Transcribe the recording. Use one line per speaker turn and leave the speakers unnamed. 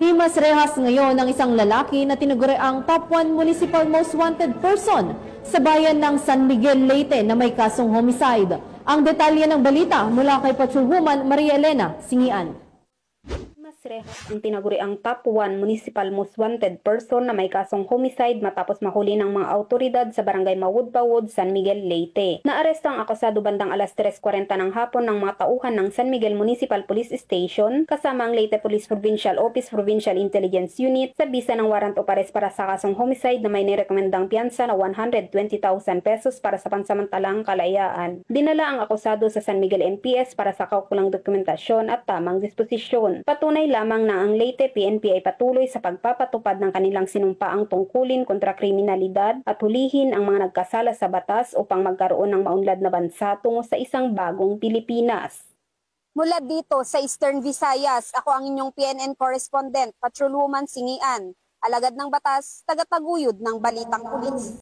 Himas rehas ngayon ng isang lalaki na tinaguri ang top 1 municipal most wanted person sa bayan ng San Miguel, Leyte na may kasong homicide. Ang detalye ng balita mula kay Patrolwoman Maria Elena Singian.
Rehas ang tinaguri ang top 1 municipal most wanted person na may kasong homicide matapos mahuli ng mga autoridad sa barangay Mawud-Pawud, San Miguel, Leyte. Naaresto ang akusado bandang alas 3:40 ng hapon ng mga tauhan ng San Miguel Municipal Police Station kasama ang Leyte Police Provincial Office Provincial Intelligence Unit sa bisa ng warrant of arrest para sa kasong homicide na may nirekomendang piyansa na 120,000 pesos para sa pansamantalang kalayaan. Dinala ang akusado sa San Miguel NPS para sa kaukulang dokumentasyon at tamang disposisyon. Patunay lamang na ang Leyte PNP ay patuloy sa pagpapatupad ng kanilang sinumpaang tungkulin kontra kriminalidad at hulihin ang mga nagkasala sa batas upang magkaroon ng maunlad na bansa tungo sa isang bagong Pilipinas.
Mula dito sa Eastern Visayas, ako ang inyong PNN correspondent, Patrolwoman Singian, alagad ng batas, tagataguyod ng Balitang Pulis.